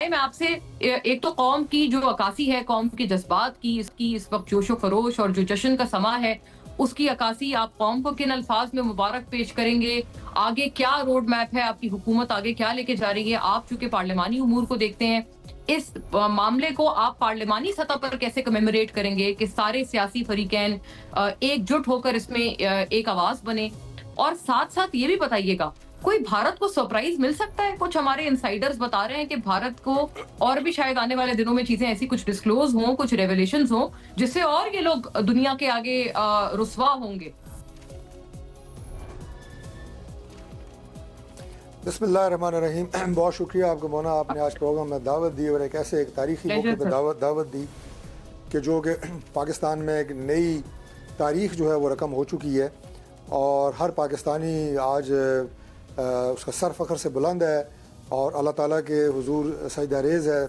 میں آپ سے ایک تو قوم کی جو عکاسی ہے، قوم کے جذبات کی، اس کی اس وقت جوش و خروش اور جو جشن کا سما ہے، اس کی عکاسی آپ قوم کو کن الفاظ میں مبارک پیش کریں گے؟ آگے کیا روڈ میپ ہے؟ آپ کی حکومت آگے کیا لے کے جا رہی ہے؟ آپ چونکہ پارلیمانی امور کو دیکھتے ہیں، اس معاملے کو آپ پارلیمانی سطح پر کیسے کمیموریٹ کریں گے کہ سارے سیاسی فریقین ایک جٹ ہو کر اس میں ایک آواز بنے؟ اور ساتھ ساتھ یہ بھی بتائیے گا، کوئی بھارت کو سرپرائز مل سکتا ہے؟ کچھ ہمارے انسائیڈرز بتا رہے ہیں کہ بھارت کو اور بھی شاید آنے والے دنوں میں چیزیں ایسی کچھ ڈسکلوز ہوں، کچھ ریویلیشنز ہوں، جس سے اور یہ لوگ دنیا کے آگے رسوا ہوں گے۔ بسم اللہ الرحمن الرحیم۔ بہت شکریہ آپ کو مونا، آپ نے آج پروگرام میں دعوت دی اور ایک ایسے ایک تاریخی موقع پہ دعوت دی کہ جو کہ پاکستان میں ایک نئی تاریخ جو ہے وہ رقم ہو چکی ہے، اور ہر پاکستانی آج اس کا سر فخر سے بلند ہے اور اللہ تعالیٰ کے حضور سجدہ ریز ہے،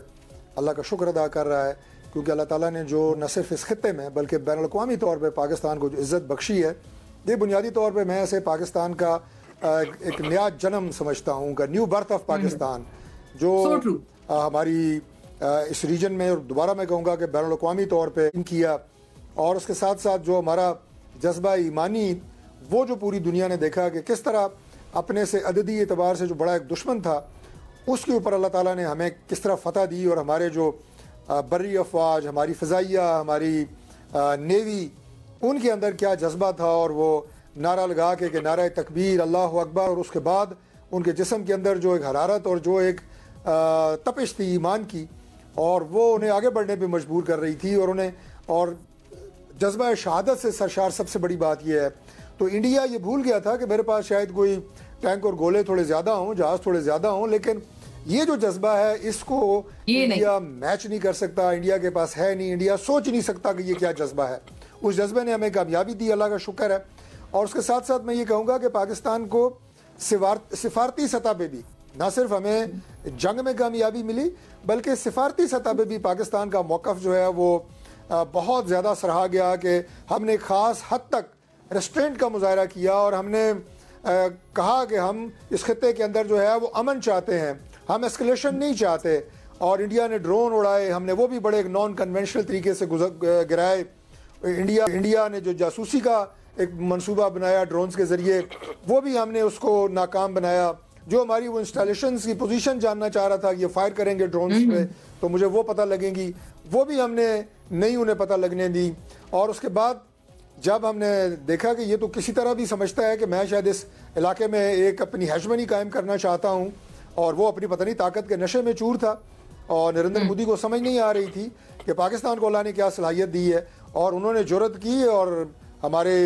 اللہ کا شکر ادا کر رہا ہے، کیونکہ اللہ تعالیٰ نے جو نہ صرف اس خطے میں بلکہ بین الاقوامی طور پہ پاکستان کو جو عزت بخشی ہے، یہ بنیادی طور پہ میں اسے پاکستان کا ایک نیا جنم سمجھتا ہوں، کا نیو برتھ آف پاکستان، جو ہماری اس ریجن میں، اور دوبارہ میں کہوں گا کہ بین الاقوامی طور پہ کیا، اور اس کے ساتھ ساتھ جو ہمارا جذبہ ایمانی، وہ جو پوری دنیا نے دیکھا کہ کس طرح اپنے سے عددی اعتبار سے جو بڑا ایک دشمن تھا، اس کے اوپر اللہ تعالیٰ نے ہمیں کس طرح فتح دی، اور ہمارے جو بری افواج، ہماری فضائیہ، ہماری نیوی، ان کے اندر کیا جذبہ تھا، اور وہ نعرہ لگا کے کہ نعرہ تکبیر، اللہ اکبر، اور اس کے بعد ان کے جسم کے اندر جو ایک حرارت اور جو ایک تپش تھی ایمان کی، اور وہ انہیں آگے بڑھنے پہ مجبور کر رہی تھی، اور جذبہ شہادت سے سرشار سب سے بڑی بات یہ ہے۔ تو انڈیا یہ بھول گیا تھا کہ میرے پاس شاید کوئی ٹینک اور گولے تھوڑے زیادہ ہوں، جہاز تھوڑے زیادہ ہوں، لیکن یہ جو جذبہ ہے اس کو انڈیا میچ نہیں کر سکتا، انڈیا کے پاس ہے نہیں، انڈیا سوچ نہیں سکتا کہ یہ کیا جذبہ ہے۔ اس جذبے نے ہمیں کامیابی دی، اللہ کا شکر ہے۔ اور اس کے ساتھ ساتھ میں یہ کہوں گا کہ پاکستان کو سفارتی سطح پہ بھی نہ صرف ہمیں جنگ میں کامیابی ملی، بلکہ سفارتی سطح پہ بھی پاکستان کا موقف جو ہے وہ بہت زیادہ سراہا گیا، کہ ہم نے خاص حد تک ریسٹرینٹ کا مظاہرہ کیا، اور ہم نے کہا کہ ہم اس خطے کے اندر جو ہے وہ امن چاہتے ہیں، ہم اسکلیشن نہیں چاہتے۔ اور انڈیا نے ڈرون اڑائے، ہم نے وہ بھی بڑے ایک نان کنونشنل طریقے سے گرائے۔ انڈیا نے جو جاسوسی کا ایک منصوبہ بنایا ڈرونز کے ذریعے، وہ بھی ہم نے اس کو ناکام بنایا۔ جو ہماری وہ انسٹالیشنز کی پوزیشن جاننا چاہ رہا تھا، یہ فائر کریں گے ڈرونز پہ تو مجھے وہ پتہ لگیں گی، وہ بھی ہم نے نہیں انہیں پتہ لگنے دی۔ اور اس کے بعد جب ہم نے دیکھا کہ یہ تو کسی طرح بھی سمجھتا ہے کہ میں شاید اس علاقے میں ایک اپنی ہیجمنی قائم کرنا چاہتا ہوں، اور وہ اپنی پتہ نہیں طاقت کے نشے میں چور تھا، اور نریندر مودی کو سمجھ نہیں آ رہی تھی کہ پاکستان کو اللہ نے کیا صلاحیت دی ہے، اور انہوں نے جرأت کی، اور ہمارے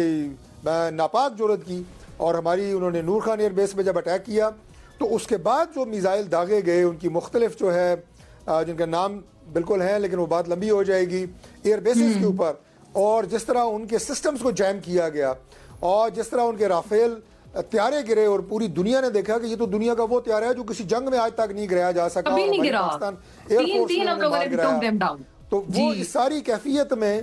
ناپاک جرأت کی، اور ہماری انہوں نے نور خان ایئر بیس پہ جب اٹیک کیا، تو اس کے بعد جو میزائل داغے گئے، ان کی مختلف جو ہے جن کا نام بالکل ہیں لیکن وہ بات لمبی ہو جائے گی، ایئر بیسز کے اوپر، اور جس طرح ان کے سسٹمز کو جیم کیا گیا، اور جس طرح ان کے رافیل طیارے گرے، اور پوری دنیا نے دیکھا کہ یہ تو دنیا کا وہ طیارہ ہے جو کسی جنگ میں آج تک نہیں گرایا جا سکا، اور ہمارے پاکستان ایئر فورس نے مار گرایا۔ تو وہ اس ساری کیفیت میں،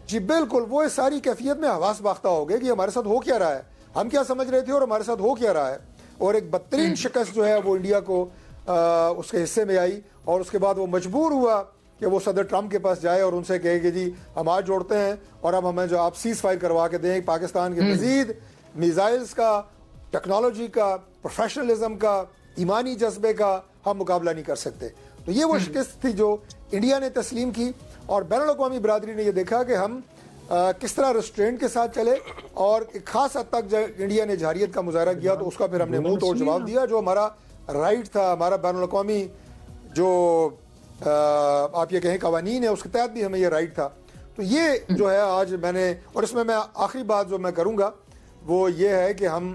جی بالکل، وہ اس ساری کیفیت میں حواس باختہ ہو گئے کہ ہمارے ساتھ ہو کیا رہا ہے، ہم کیا سمجھ رہے تھے اور ہمارے ساتھ ہو کیا رہا ہے۔ اور ایک بدترین شکست جو ہے وہ انڈیا کو اس کے حصے میں آئی، اور اس کے بعد وہ مجبور ہوا کہ وہ صدر ٹرمپ کے پاس جائے اور ان سے کہے کہ جی ہم آج جوڑتے ہیں، اور اب ہمیں جو آپ سیز فائر کروا کے دیں، پاکستان کے مزید میزائلز کا، ٹیکنالوجی کا، پروفیشنلزم کا، ایمانی جذبے کا ہم مقابلہ نہیں کر سکتے۔ تو یہ وہ شکست تھی جو انڈیا نے تسلیم کی، اور بین الاقوامی برادری نے یہ دیکھا کہ ہم کس طرح ریسٹرینٹ کے ساتھ چلے، اور ایک خاص حد تک جب انڈیا نے جارحیت کا مظاہرہ کیا تو اس کا پھر ہم نے منہ توڑ جواب دیا، جو ہمارا رائٹ تھا، ہمارا بین الاقوامی جو آپ یہ کہیں قوانین ہے، اس کے تحت بھی ہمیں یہ رائٹ تھا۔ تو یہ جو ہے آج میں نے، اور اس میں آخری بات جو میں کروں گا وہ یہ ہے کہ ہم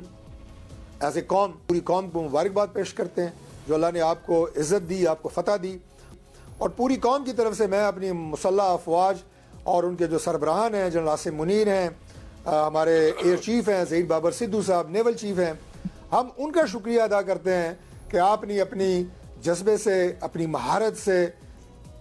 ایز اے قوم، پوری قوم کو مبارکباد پیش کرتے ہیں جو اللہ نے آپ کو عزت دی، آپ کو فتح دی، اور پوری قوم کی طرف سے میں اپنی مسلح افواج اور ان کے جو سربراہان ہیں، جنرل عاصم منیر ہیں، ہمارے ایئر چیف ہیں زہید بابر سدھو صاحب، نیول چیف ہیں، ہم ان کا شکریہ ادا کرتے ہیں کہ آپ نے اپنی جذبے سے، اپنی مہارت سے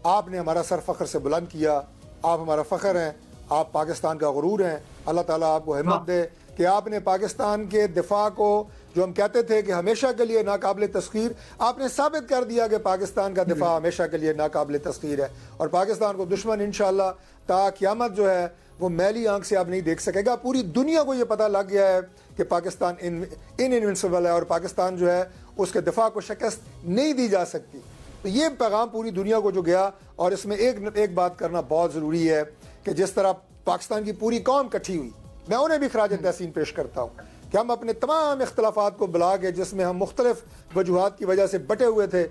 آپ نے ہمارا سر فخر سے بلند کیا۔ آپ ہمارا فخر ہیں، آپ پاکستان کا غرور ہیں۔ اللہ تعالیٰ آپ کو ہمت دے کہ آپ نے پاکستان کے دفاع کو جو ہم کہتے تھے کہ ہمیشہ کے لیے ناقابل تسخیر، آپ نے ثابت کر دیا کہ پاکستان کا دفاع ہمیشہ کے لیے ناقابل تسخیر ہے، اور پاکستان کو دشمن انشاءاللہ تا قیامت جو ہے وہ میلی آنکھ سے اب نہیں دیکھ سکے گا۔ پوری دنیا کو یہ پتہ لگ گیا ہے کہ پاکستان انوینسیبل ہے، اور پاکستان جو ہے اس کے دفاع کو شکست نہیں دی جا سکتی۔ تو یہ پیغام پوری دنیا کو جو گیا، اور اس میں ایک بات کرنا بہت ضروری ہے کہ جس طرح پاکستان کی پوری قوم کٹھی ہوئی، میں انہیں بھی خراج تحسین پیش کرتا ہوں کہ ہم اپنے تمام اختلافات کو بلا کے، جس میں ہم مختلف وجوہات کی وجہ سے بٹے ہوئے تھے،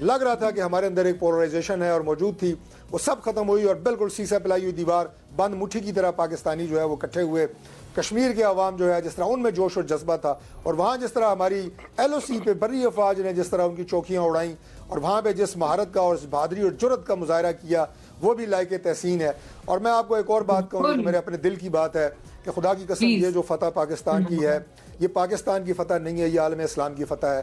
لگ رہا تھا کہ ہمارے اندر ایک پولرائزیشن ہے اور موجود تھی، وہ سب ختم ہوئی، اور بالکل سیسہ پلائی ہوئی دیوار بند مٹھی کی طرح پاکستانی جو ہے وہ کٹھے ہوئے۔ کشمیر کے عوام جو ہے جس طرح ان میں جوش اور جذبہ تھا، اور وہاں جس طرح ہماری ایل او سی پہ بری افواج نے جس طرح ان کی چوکیاں اڑائیں، اور وہاں پہ جس مہارت کا اور بہادری اور جرت کا مظاہرہ کیا، وہ بھی لائق تحسین ہے۔ اور میں آپ کو ایک اور بات کہوں جو میرے اپنے دل کی بات ہے کہ خدا کی قسم یہ جو فتح پاکستان کی ہے، یہ پاکستان کی فتح نہیں ہے، یہ عالم اسلام کی فتح ہے۔